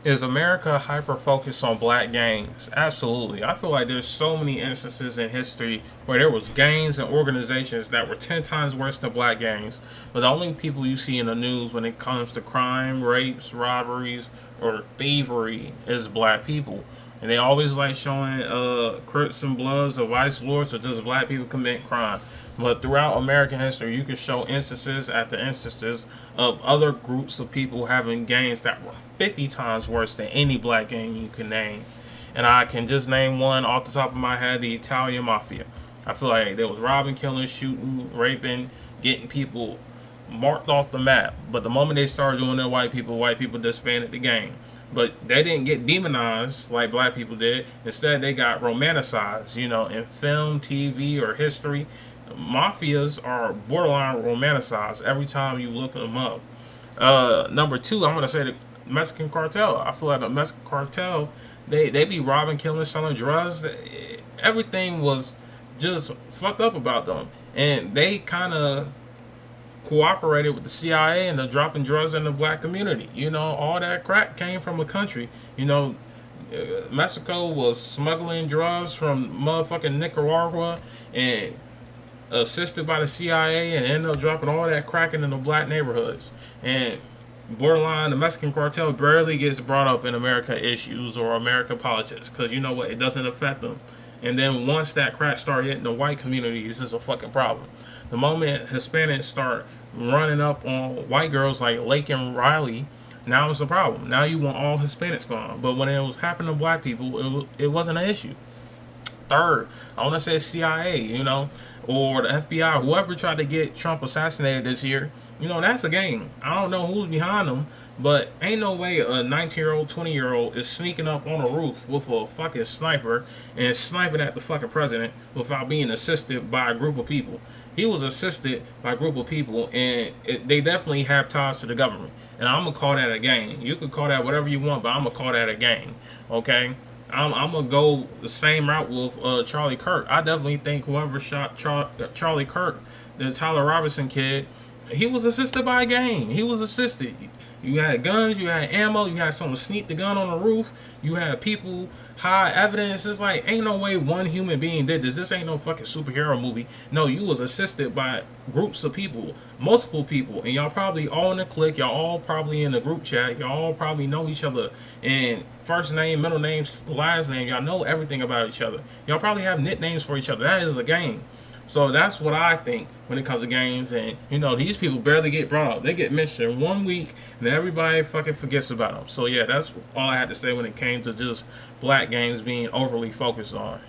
Is America hyper focused on black gangs? Absolutely. I feel like there's so many instances in history where there was gangs and organizations that were 10 times worse than black gangs. But the only people you see in the news when it comes to crime, rapes, robberies, or thievery is black people. And they always like showing Crips and Bloods or Vice Lords or just black people commit crime. But throughout American history, you can show instances after instances of other groups of people having gangs that were 50 times worse than any black gang you can name. And I can just name one off the top of my head, the Italian Mafia. I feel like there was robbing, killing, shooting, raping, getting people marked off the map. But the moment they started doing it, white people disbanded the gang. But they didn't get demonized like black people did. Instead, they got romanticized, in film, TV, or history. Mafias are borderline romanticized every time you look them up. Number two, I'm gonna say the Mexican cartel. I feel like the Mexican cartel, they be robbing, killing, selling drugs. Everything was just fucked up about them, and they kind of cooperated with the CIA and the dropping drugs in the black community. All that crack came from a country. Mexico was smuggling drugs from motherfucking Nicaragua and assisted by the CIA and ended up dropping all that crack into the black neighborhoods. And borderline, the Mexican cartel barely gets brought up in America issues or American politics because you know what? It doesn't affect them. And then once that crack start hitting the white communities, it's a fucking problem. The moment Hispanics start running up on white girls like Lake and Riley, now it's a problem. Now you want all Hispanics gone. But when it was happening to black people, it wasn't an issue. Third, I want to say CIA, or the FBI, whoever tried to get Trump assassinated this year, that's a game. I don't know who's behind them, but ain't no way a 19-year-old, 20-year-old is sneaking up on a roof with a fucking sniper and sniping at the fucking president without being assisted by a group of people. He was assisted by a group of people, and they definitely have ties to the government. And I'm going to call that a gang. You could call that whatever you want, but I'm going to call that a gang, okay? I'm gonna go the same route with Charlie Kirk. I definitely think whoever shot Charlie Kirk, the Tyler Robinson kid, he was assisted by a gang. He was assisted. You had guns, you had ammo, you had someone sneak the gun on the roof, you had people hide evidence. It's like ain't no way one human being did this. This ain't no fucking superhero movie. No, you was assisted by groups of people, multiple people, and y'all probably all in a clique, y'all all probably in a group chat, y'all all probably know each other and first name, middle name, last name, y'all know everything about each other. Y'all probably have nicknames for each other. That is a game. So that's what I think when it comes to games. And, these people barely get brought up. They get mentioned 1 week and everybody fucking forgets about them. So, yeah, that's all I had to say when it came to just black games being overly focused on.